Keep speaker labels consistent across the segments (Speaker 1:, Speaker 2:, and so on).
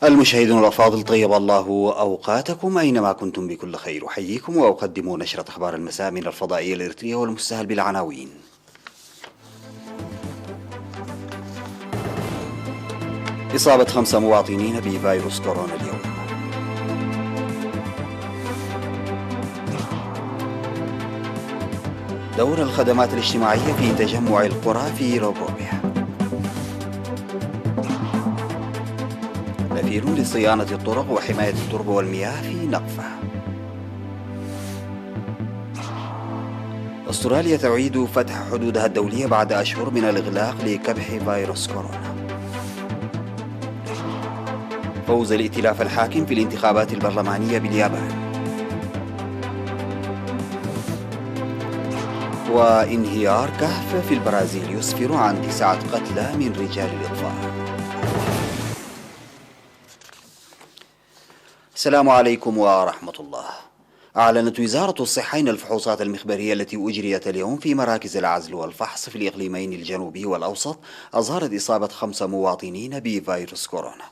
Speaker 1: المشاهدون الأفاضل، طيب الله أوقاتكم أينما كنتم بكل خير. أحييكم وأقدم نشرة أخبار المساء من الفضائية الإريترية والمستهل بالعناوين. إصابة 5 مواطنين بفيروس كورونا اليوم. دور الخدمات الاجتماعية في تجمع القرى في روبروبيا. نفير لصيانة الطرق وحماية التربة والمياه في نقفة. أستراليا تعيد فتح حدودها الدولية بعد أشهر من الإغلاق لكبح فيروس كورونا. فوز الائتلاف الحاكم في الانتخابات البرلمانية باليابان. وانهيار كهف في البرازيل يسفر عن 9 قتلى من رجال الإطفاء. السلام عليكم ورحمة الله. أعلنت وزارة الصحة أن الفحوصات المخبرية التي أجريت اليوم في مراكز العزل والفحص في الإقليمين الجنوبي والأوسط أظهرت إصابة 5 مواطنين بفيروس كورونا،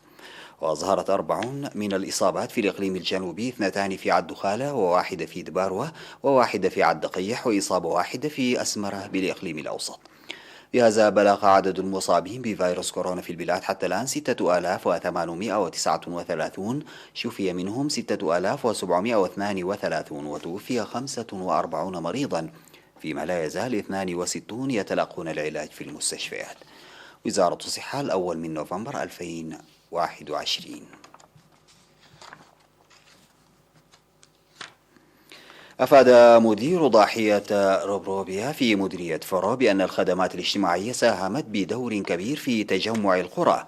Speaker 1: وأظهرت 4 من الإصابات في الإقليم الجنوبي، 2 في عد خالة وواحدة في دباروة وواحدة في عد قيح وإصابة واحدة في أسمرة بالإقليم الأوسط. بهذا بلغ عدد المصابين بفيروس كورونا في البلاد حتى الآن 6839، شفي منهم 6732 وتوفي 45 مريضا، فيما لا يزال 62 يتلقون العلاج في المستشفيات. وزارة الصحة الأول من نوفمبر 2021. أفاد مدير ضاحية روبروبيا في مديرية فرو بأن الخدمات الاجتماعية ساهمت بدور كبير في تجمع القرى،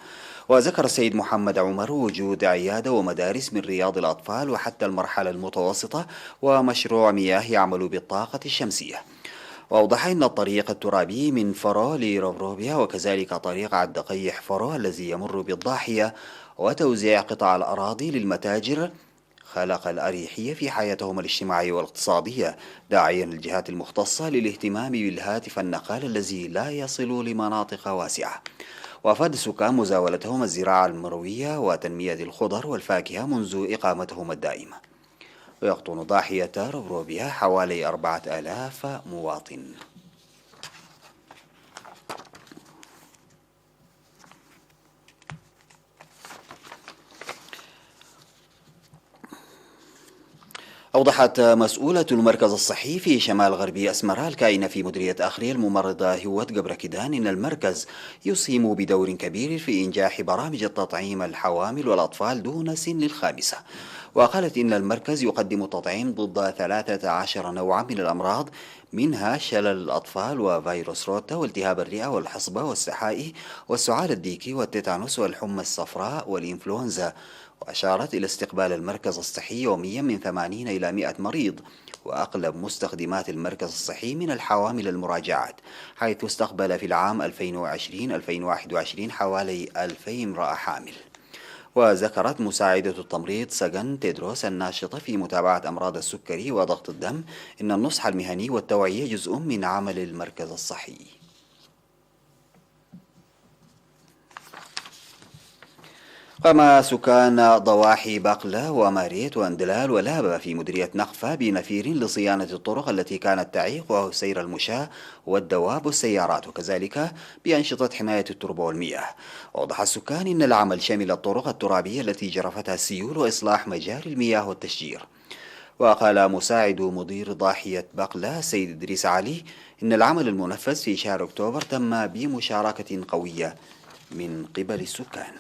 Speaker 1: وذكر السيد محمد عمر وجود عيادة ومدارس من رياض الأطفال وحتى المرحلة المتوسطة ومشروع مياه يعمل بالطاقة الشمسية. وأوضح أن الطريق الترابي من فرو لروبروبيا وكذلك طريق عد قيح فرو الذي يمر بالضاحية وتوزيع قطع الأراضي للمتاجر خلق الأريحية في حياتهم الاجتماعية والاقتصادية، داعيا الجهات المختصة للاهتمام بالهاتف النقال الذي لا يصل لمناطق واسعة. وأفاد السكان مزاولتهم الزراعة المروية وتنمية الخضر والفاكهة منذ إقامتهم الدائمة. ويقطن ضاحية روبروبيا حوالي 4000 مواطن. أوضحت مسؤولة المركز الصحي في شمال غربي أسمرة الكائنة في مديرية أخري الممرضة هوت قبركدان إن المركز يسهم بدور كبير في إنجاح برامج التطعيم الحوامل والأطفال دون سن الخامسة. وقالت إن المركز يقدم التطعيم ضد 13 نوعا من الأمراض، منها شلل الأطفال وفيروس روتا والتهاب الرئة والحصبة والسحائي والسعال الديكي والتيتانوس والحمى الصفراء والإنفلونزا. وأشارت إلى استقبال المركز الصحي يوميا من 80 إلى 100 مريض، وأغلب مستخدمات المركز الصحي من الحوامل المراجعات، حيث استقبل في العام 2020-2021 حوالي 2000 امرأة حامل. وذكرت مساعدة التمريض سجن تيدروس الناشطة في متابعة أمراض السكري وضغط الدم إن النصح المهني والتوعية جزء من عمل المركز الصحي. قام سكان ضواحي بقلة وماريت واندلال ولابة في مديرية نقفة بنفير لصيانة الطرق التي كانت تعيق سير المشاة والدواب والسيارات، وكذلك بأنشطة حماية التربة والمياه. وأوضح السكان أن العمل شمل الطرق الترابية التي جرفتها السيول وإصلاح مجاري المياه والتشجير. وقال مساعد مدير ضاحية بقلة سيد إدريس علي إن العمل المنفذ في شهر أكتوبر تم بمشاركة قوية من قبل السكان.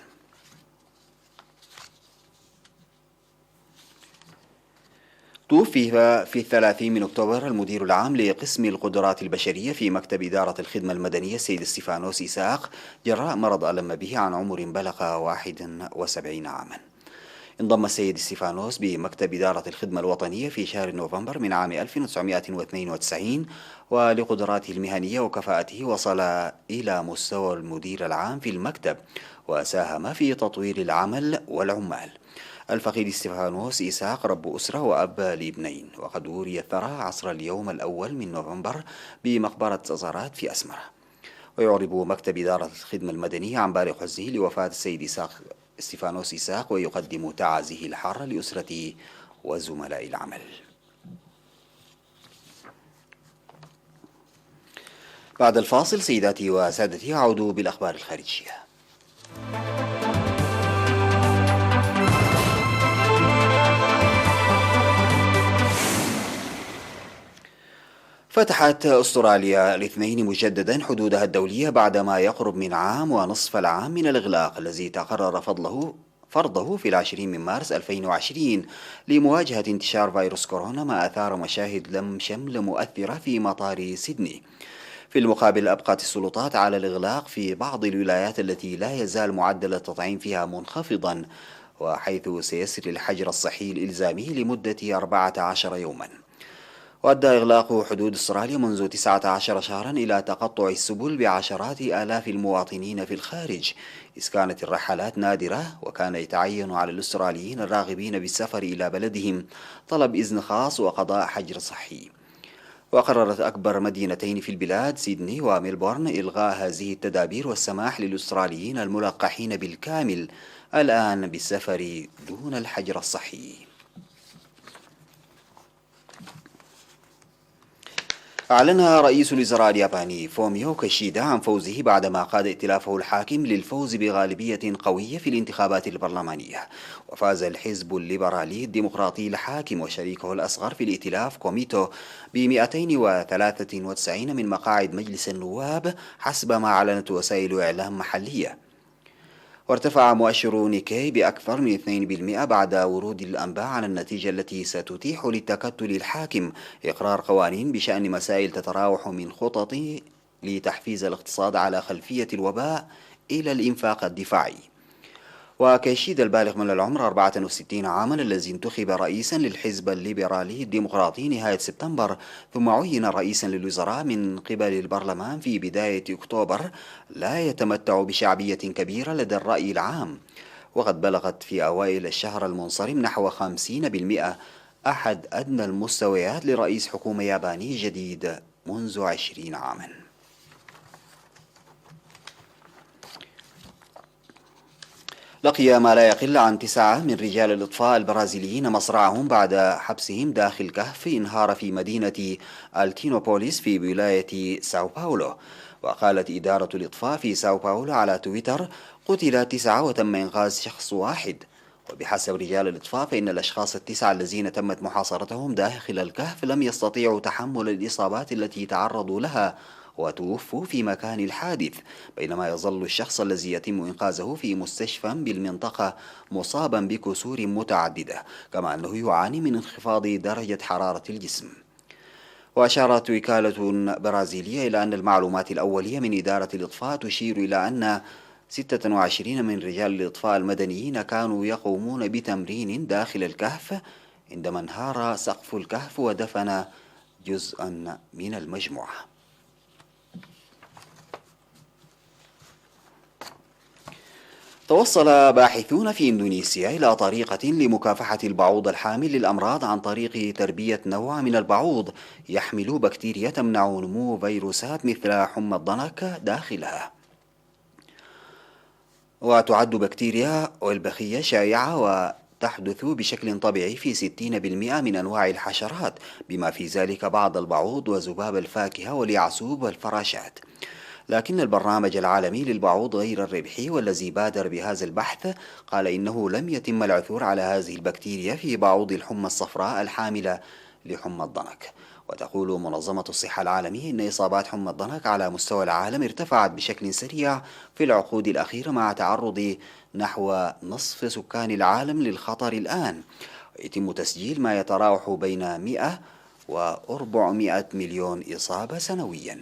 Speaker 1: توفي في 30 من أكتوبر المدير العام لقسم القدرات البشرية في مكتب إدارة الخدمة المدنية السيد ستيفانوس إساق جراء مرض ألم به عن عمر بلغ 71 عاما. انضم السيد ستيفانوس بمكتب إدارة الخدمة الوطنية في شهر نوفمبر من عام 1992، ولقدراته المهنية وكفاءته وصل إلى مستوى المدير العام في المكتب، وساهم في تطوير العمل والعمال. الفقيد ستيفانوس إساق رب أسرة وأب لابنين، وقد وري الثرى عصر اليوم الأول من نوفمبر بمقبرة زازارات في أسمرة. ويعرب مكتب إدارة الخدمة المدنية عن بالغ حزنه لوفاة السيد إساق ستيفانوس إساق ويقدم تعازيه الحارة لأسرة وزملاء العمل. بعد الفاصل سيداتي وسادتي أعود بالأخبار الخارجية. فتحت أستراليا الاثنين مجددا حدودها الدولية بعدما يقرب من عام ونصف العام من الإغلاق الذي تقرر فرضه في 20 من مارس 2020 لمواجهة انتشار فيروس كورونا، ما أثار مشاهد لم شمل مؤثرة في مطار سيدني. في المقابل أبقت السلطات على الإغلاق في بعض الولايات التي لا يزال معدل التطعيم فيها منخفضا، وحيث سيسري الحجر الصحي الإلزامي لمدة 14 يوما. وأدى إغلاق حدود أستراليا منذ 19 شهرا إلى تقطع السبل بعشرات آلاف المواطنين في الخارج، إذ كانت الرحلات نادرة، وكان يتعين على الأستراليين الراغبين بالسفر إلى بلدهم طلب إذن خاص وقضاء حجر صحي. وقررت أكبر مدينتين في البلاد سيدني وميلبورن إلغاء هذه التدابير والسماح للأستراليين الملقحين بالكامل الآن بالسفر دون الحجر الصحي. أعلن رئيس الوزراء الياباني فوميو كيشيدا عن فوزه بعدما قاد ائتلافه الحاكم للفوز بغالبية قوية في الانتخابات البرلمانية. وفاز الحزب الليبرالي الديمقراطي الحاكم وشريكه الأصغر في الائتلاف كوميتو ب 293 من مقاعد مجلس النواب حسب ما أعلنت وسائل إعلام محلية. وارتفع مؤشر نيكي بأكثر من 2% بعد ورود الأنباء عن النتيجة التي ستتيح للتكتل الحاكم إقرار قوانين بشأن مسائل تتراوح من خطط لتحفيز الاقتصاد على خلفية الوباء إلى الإنفاق الدفاعي. وكيشيد البالغ من العمر 64 عاما الذي انتخب رئيسا للحزب الليبرالي الديمقراطي نهاية سبتمبر ثم عين رئيسا للوزراء من قبل البرلمان في بداية أكتوبر، لا يتمتع بشعبية كبيرة لدى الرأي العام، وقد بلغت في أوائل الشهر المنصرم نحو 50%، أحد أدنى المستويات لرئيس حكومة ياباني جديد منذ 20 عاما. لقي ما لا يقل عن 9 من رجال الإطفاء البرازيليين مصرعهم بعد حبسهم داخل كهف انهار في مدينة التينوبوليس في ولاية ساو باولو. وقالت إدارة الإطفاء في ساو باولو على تويتر: قتل 9 وتم إنقاذ شخص واحد. وبحسب رجال الإطفاء فإن الأشخاص ال9 الذين تمت محاصرتهم داخل الكهف لم يستطيعوا تحمل الإصابات التي تعرضوا لها وتوفوا في مكان الحادث، بينما يظل الشخص الذي يتم إنقاذه في مستشفى بالمنطقة مصابا بكسور متعددة، كما أنه يعاني من انخفاض درجة حرارة الجسم. وأشارت وكالة برازيلية إلى أن المعلومات الأولية من إدارة الإطفاء تشير إلى أن 26 من رجال الإطفاء المدنيين كانوا يقومون بتمرين داخل الكهف عندما انهار سقف الكهف ودفن جزءا من المجموعة. توصل باحثون في إندونيسيا إلى طريقة لمكافحة البعوض الحامل للأمراض عن طريق تربية نوع من البعوض يحمل بكتيريا تمنع نمو فيروسات مثل حمى الضنك داخلها. وتعد بكتيريا أولبخية شائعة وتحدث بشكل طبيعي في 60% من أنواع الحشرات، بما في ذلك بعض البعوض وذباب الفاكهة واليعسوب والفراشات. لكن البرنامج العالمي للبعوض غير الربحي والذي بادر بهذا البحث قال إنه لم يتم العثور على هذه البكتيريا في بعوض الحمى الصفراء الحاملة لحمى الضنك. وتقول منظمة الصحة العالمية إن إصابات حمى الضنك على مستوى العالم ارتفعت بشكل سريع في العقود الأخيرة مع تعرض نحو نصف سكان العالم للخطر الآن. يتم تسجيل ما يتراوح بين 100 و 400 مليون إصابة سنويا.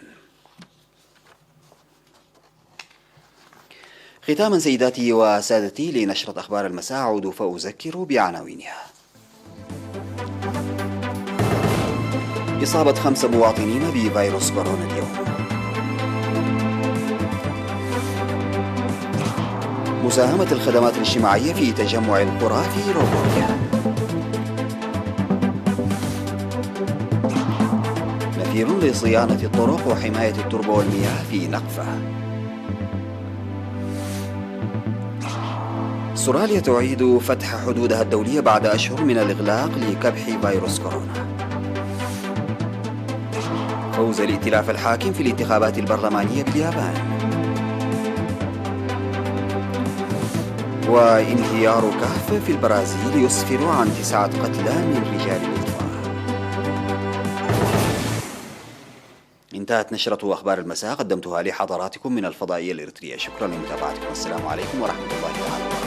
Speaker 1: ختاما سيداتي وسادتي لنشرة أخبار المساء أعود فأذكر بعناوينها. إصابة 5 مواطنين بفيروس كورونا اليوم. مساهمة الخدمات الاجتماعية في تجمع القرى في روبوت. نفير لصيانة الطرق وحماية التربة والمياه في نقفة. استراليا تعيد فتح حدودها الدولية بعد أشهر من الإغلاق لكبح فيروس كورونا. فوز الائتلاف الحاكم في الانتخابات البرلمانية باليابان. وانهيار كهف في البرازيل يسفر عن 9 قتلى من رجال الإطفاء. انتهت نشرة أخبار المساء قدمتها لحضراتكم من الفضائية الإريترية. شكرا لمتابعتكم، والسلام عليكم ورحمة الله تعالى وبركاته.